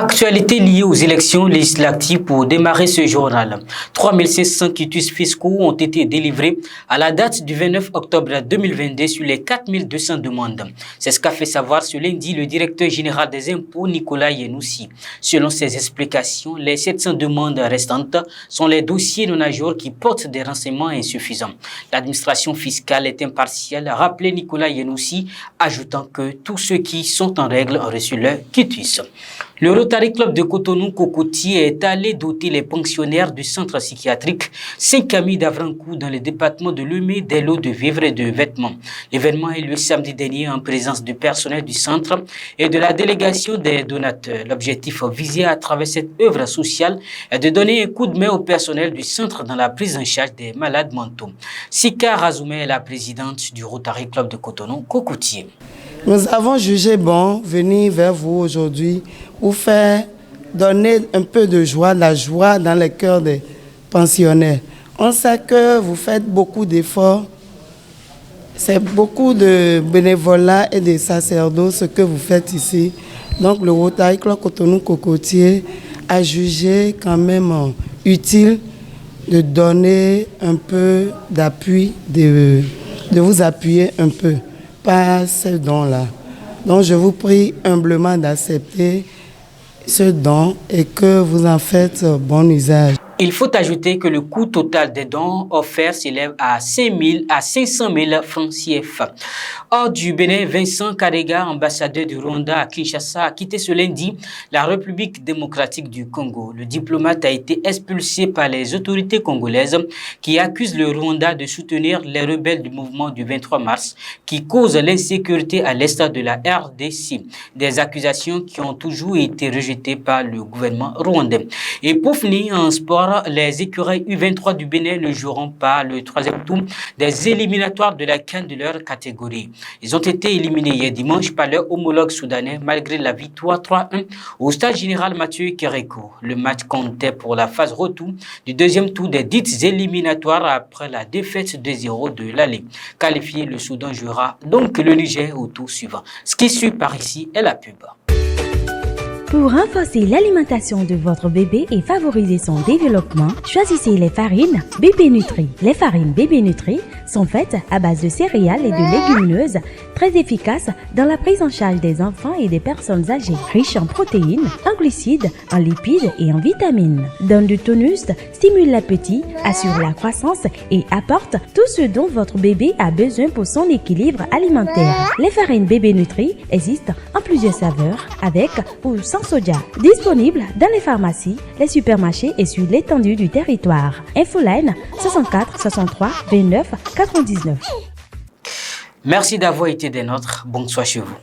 Actualité liée aux élections législatives pour démarrer ce journal. 3500 quitus fiscaux ont été délivrés à la date du 29 octobre 2022 sur les 4200 demandes. C'est ce qu'a fait savoir ce lundi le directeur général des impôts, Nicolas Yenoussi. Selon ses explications, les 700 demandes restantes sont les dossiers non à jour qui portent des renseignements insuffisants. L'administration fiscale est impartiale, a rappelé Nicolas Yenoussi, ajoutant que tous ceux qui sont en règle ont reçu leur quitus. Le Rotary Club de Cotonou-Cocotier est allé doter les pensionnaires du centre psychiatrique 5 amis d'Avrancou dans le département de Lemay des lots de vivres et de vêtements. L'événement est lieu samedi dernier en présence du personnel du centre et de la délégation des donateurs. L'objectif visé à travers cette œuvre sociale est de donner un coup de main au personnel du centre dans la prise en charge des malades mentaux. Sika Razoumé est la présidente du Rotary Club de Cotonou-Cocotier. Nous avons jugé bon venir vers vous aujourd'hui pour faire donner un peu de joie, la joie dans le cœur des pensionnaires. On sait que vous faites beaucoup d'efforts, c'est beaucoup de bénévolat et de sacerdoce ce que vous faites ici. Donc le Rotary Club Cotonou-Cocotier a jugé quand même utile de donner un peu d'appui, de vous appuyer un peu. Pas ce don-là. Donc je vous prie humblement d'accepter ce don et que vous en faites bon usage. Il faut ajouter que le coût total des dons offerts s'élève à 500 000 francs CFA. Hors du Bénin, Vincent Karega, ambassadeur du Rwanda à Kinshasa, a quitté ce lundi la République démocratique du Congo. Le diplomate a été expulsé par les autorités congolaises qui accusent le Rwanda de soutenir les rebelles du mouvement du 23 mars qui causent l'insécurité à l'est de la RDC. Des accusations qui ont toujours été rejetées par le gouvernement rwandais. Et pour finir en sport, les écureuils U23 du Bénin ne joueront pas le troisième tour des éliminatoires de la CAN de leur catégorie. Ils ont été éliminés hier dimanche par leur homologue soudanais malgré la victoire 3-1 au stade général Mathieu Kéréko. Le match comptait pour la phase retour du deuxième tour des dites éliminatoires après la défaite 2-0 de l'aller. Qualifié, le Soudan jouera donc le Niger au tour suivant. Ce qui suit par ici est la pub. Pour renforcer l'alimentation de votre bébé et favoriser son développement, choisissez les farines Bébé Nutri. Les farines Bébé Nutri sont faites à base de céréales et de légumineuses, très efficaces dans la prise en charge des enfants et des personnes âgées, riches en protéines, en glucides, en lipides et en vitamines. Donne du tonus, stimule l'appétit, assure la croissance et apporte tout ce dont votre bébé a besoin pour son équilibre alimentaire. Les farines Bébé Nutri existent en plusieurs saveurs, avec ou sans soja. Disponible dans les pharmacies, les supermarchés et sur l'étendue du territoire. Infoline 64 63 29 99. Merci d'avoir été des nôtres. Bonsoir chez vous.